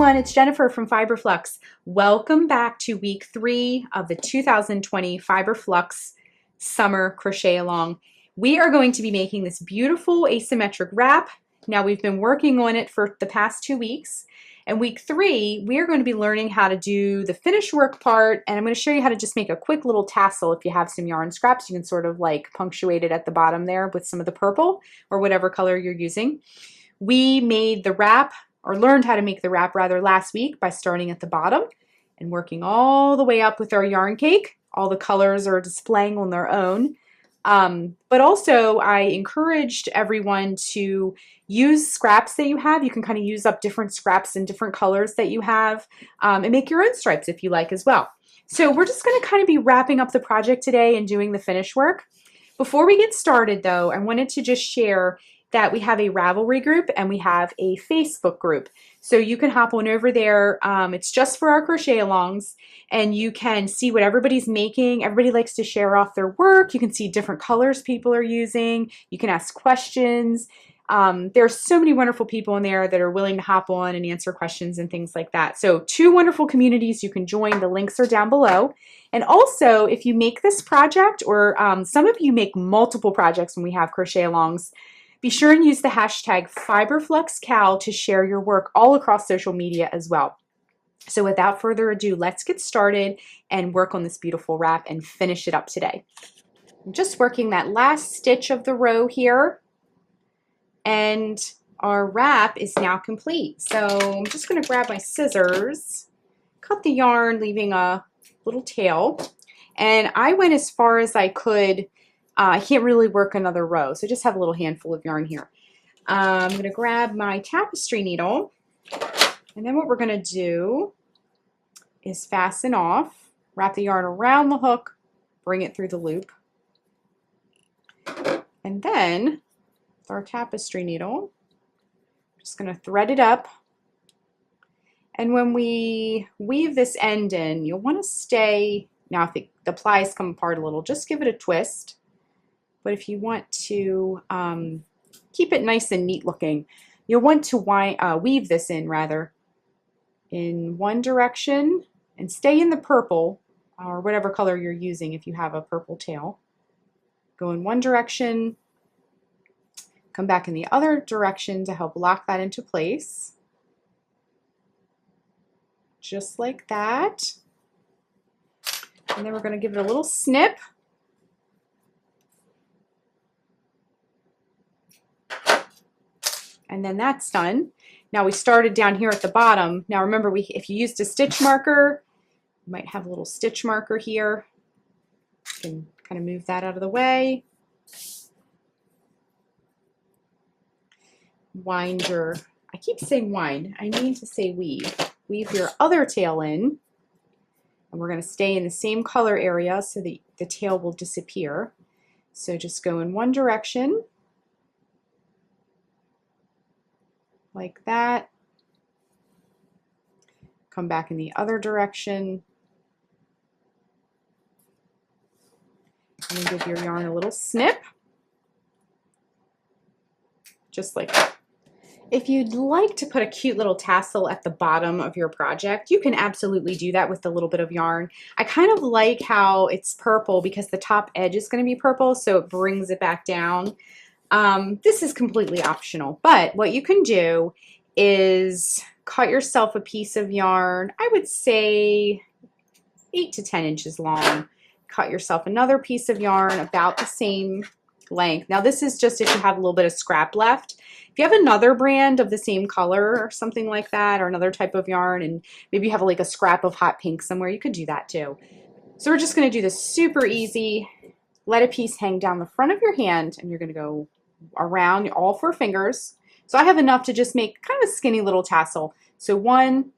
everyone, it's Jennifer from Flux. Welcome back to week 3 of the 2020 Flux Summer Crochet Along. We are going to be making this beautiful asymmetric wrap. Now we've been working on it for the past 2 weeks. And week 3, we are going to be learning how to do the finish work part, and I'm going to show you how to just make a quick little tassel. If you have some yarn scraps, you can sort of like punctuate it at the bottom there with some of the purple or whatever color you're using. We made the wrap, or learned how to make the wrap rather, last week by starting at the bottom and working all the way up with our yarn cake. All the colors are displaying on their own. But also I encouraged everyone to use scraps that you have. You can kind of use up different scraps and different colors that you have and make your own stripes if you like as well. So we're just going to kind of be wrapping up the project today and doing the finish work. Before we get started though, I wanted to just share that we have a Ravelry group and we have a Facebook group. So you can hop on over there. It's just for our crochet alongs, and you can see what everybody's making. Everybody likes to share off their work. You can see different colors people are using. You can ask questions. There's so many wonderful people in there that are willing to hop on and answer questions and things like that. So 2 wonderful communities you can join. The links are down below. And also, if you make this project, or some of you make multiple projects when we have crochet alongs, be sure and use the hashtag FiberFluxCal to share your work all across social media as well. So without further ado, let's get started and work on this beautiful wrap and finish it up today. I'm just working that last stitch of the row here, and our wrap is now complete. So I'm just going to grab my scissors, cut the yarn, leaving a little tail, and I went as far as I could. I can't really work another row, so I just have a little handful of yarn here. I'm going to grab my tapestry needle, and then what we're going to do is fasten off, wrap the yarn around the hook, bring it through the loop, and then with our tapestry needle, I'm just going to thread it up. And when we weave this end in, you'll want to stay, now if the plies come apart a little, just give it a twist. But if you want to keep it nice and neat looking, you'll want to weave this in in one direction and stay in the purple or whatever color you're using if you have a purple tail. Go in one direction, come back in the other direction to help lock that into place. Just like that. And then we're going to give it a little snip. And then that's done. Now we started down here at the bottom. Now remember, if you used a stitch marker, you might have a little stitch marker here. You can kind of move that out of the way. Wind your, I keep saying wind, I mean to say weave. Weave your other tail in. And we're going to stay in the same color area so the tail will disappear. So just go in one direction, like that. Come back in the other direction. And then give your yarn a little snip. Just like that. If you'd like to put a cute little tassel at the bottom of your project, you can absolutely do that with a little bit of yarn. I kind of like how it's purple because the top edge is going to be purple, so it brings it back down. This is completely optional, but what you can do is cut yourself a piece of yarn, I would say 8 to 10 inches long. Cut yourself another piece of yarn about the same length. Now this is just if you have a little bit of scrap left. If you have another brand of the same color or something like that, or another type of yarn, and maybe you have like a scrap of hot pink somewhere, you could do that too. So we're just going to do this super easy. Let a piece hang down the front of your hand, and you're going to go around all 4 fingers. So I have enough to just make kind of a skinny little tassel. So 1,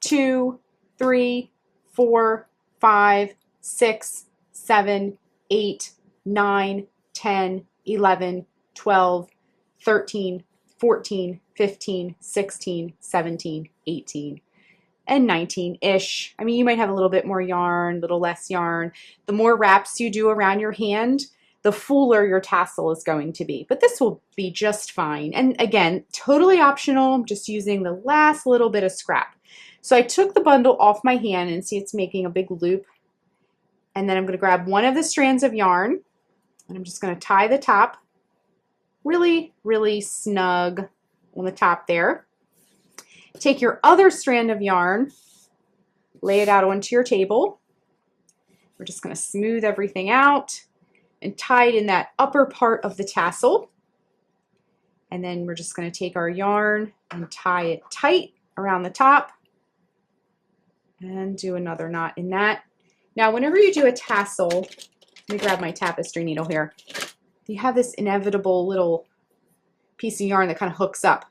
2, 3, 4, 5, 6, 7, 8, 9, 10, 11, 12, 13, 14, 15, 16, 17, 18, and 19-ish. I mean, you might have a little bit more yarn, a little less yarn. The more wraps you do around your hand, the fuller your tassel is going to be. But this will be just fine. And again, totally optional. I'm just using the last little bit of scrap. So I took the bundle off my hand and see it's making a big loop. And then I'm going to grab one of the strands of yarn and I'm just going to tie the top really, really snug on the top there. Take your other strand of yarn, lay it out onto your table. We're just going to smooth everything out and tie it in that upper part of the tassel. And then we're just going to take our yarn and tie it tight around the top and do another knot in that. Now, whenever you do a tassel, let me grab my tapestry needle here. You have this inevitable little piece of yarn that kind of hooks up.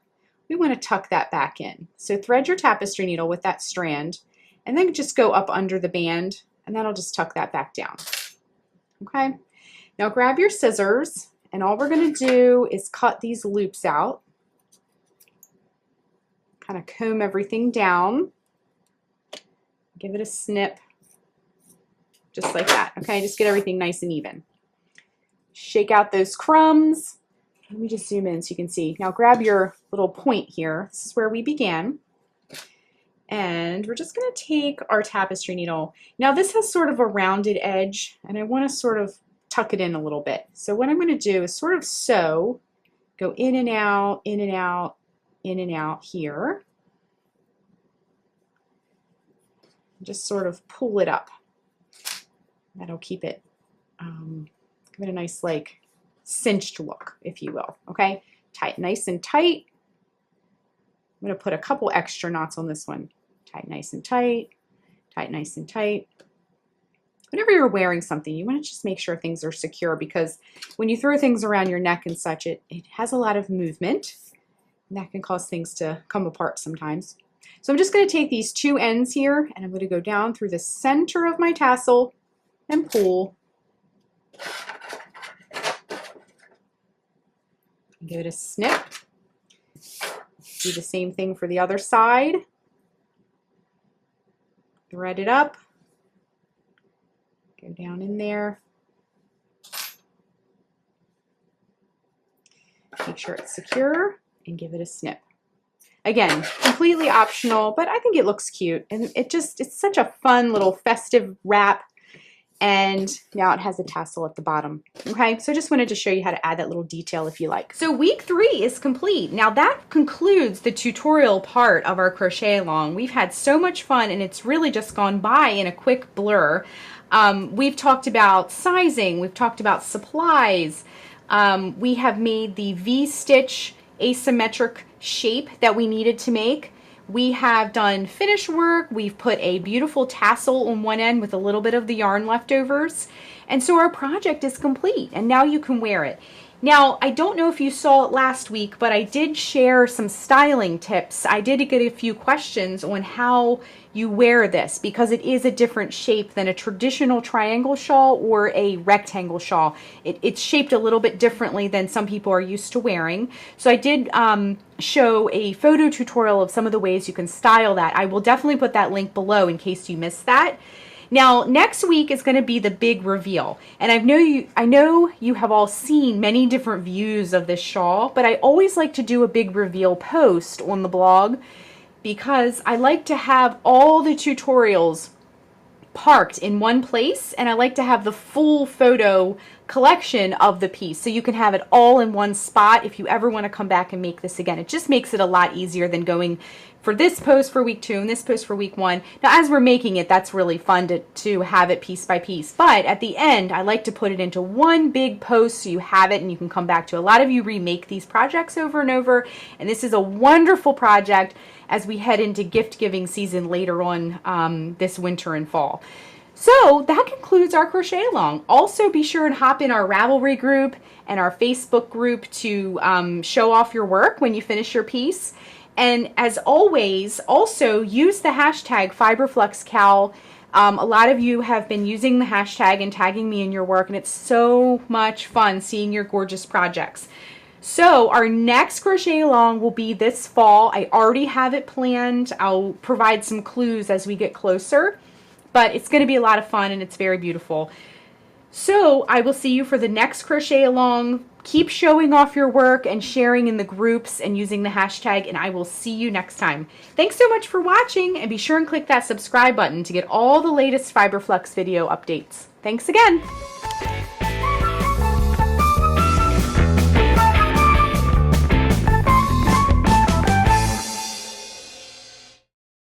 We want to tuck that back in. So thread your tapestry needle with that strand and then just go up under the band and that'll just tuck that back down. Okay. Now grab your scissors and all we're going to do is cut these loops out. Kind of comb everything down. Give it a snip. Just like that, okay? Just get everything nice and even. Shake out those crumbs. Let me just zoom in so you can see. Now grab your little point here. This is where we began. And we're just gonna take our tapestry needle. Now this has sort of a rounded edge and I wanna sort of tuck it in a little bit. So what I'm gonna do is sort of sew, go in and out, in and out, in and out here. Just sort of pull it up. That'll keep it, give it a nice like cinched look, if you will, okay? Tie it nice and tight. I'm gonna put a couple extra knots on this one. Tie it nice and tight, tie it nice and tight. Whenever you're wearing something, you wanna just make sure things are secure because when you throw things around your neck and such, it has a lot of movement and that can cause things to come apart sometimes. So I'm just gonna take these two ends here and I'm gonna go down through the center of my tassel and pull. Give it a snip. Do the same thing for the other side. Thread it up. Go down in there. Make sure it's secure and give it a snip. Again, completely optional, but I think it looks cute and it's such a fun little festive wrap. And now it has a tassel at the bottom. Okay, so I just wanted to show you how to add that little detail if you like. So week 3 is complete. Now that concludes the tutorial part of our crochet along. We've had so much fun and it's really just gone by in a quick blur. We've talked about sizing, we've talked about supplies. We have made the V-stitch asymmetric shape that we needed to make. We have done finish work. We've put a beautiful tassel on one end with a little bit of the yarn leftovers. And so our project is complete and now you can wear it. Now, I don't know if you saw it last week, but I did share some styling tips. I did get a few questions on how you wear this because it is a different shape than a traditional triangle shawl or a rectangle shawl. It's shaped a little bit differently than some people are used to wearing. So I did show a photo tutorial of some of the ways you can style that. I will definitely put that link below in case you missed that. Now, next week is going to be the big reveal. And I know you have all seen many different views of this shawl, but I always like to do a big reveal post on the blog because I like to have all the tutorials parked in one place and I like to have the full photo collection of the piece so you can have it all in one spot if you ever want to come back and make this again. It just makes it a lot easier than going for this post for week 2 and this post for week 1. Now as we're making it, that's really fun to have it piece by piece, but at the end I like to put it into one big post so you have it and you can come back to. A lot of you remake these projects over and over and this is a wonderful project as we head into gift giving season later on this winter and fall. So that concludes our crochet along. Also be sure and hop in our Ravelry group and our Facebook group to show off your work when you finish your piece. And as always, also use the hashtag FiberFluxCal. A lot of you have been using the hashtag and tagging me in your work and it's so much fun seeing your gorgeous projects. So our next crochet along will be this fall. I already have it planned. I'll provide some clues as we get closer, but it's going to be a lot of fun and it's very beautiful. So I will see you for the next crochet along. Keep showing off your work and sharing in the groups and using the hashtag, and I will see you next time. Thanks so much for watching, and be sure and click that subscribe button to get all the latest Fiber Flux video updates. Thanks again.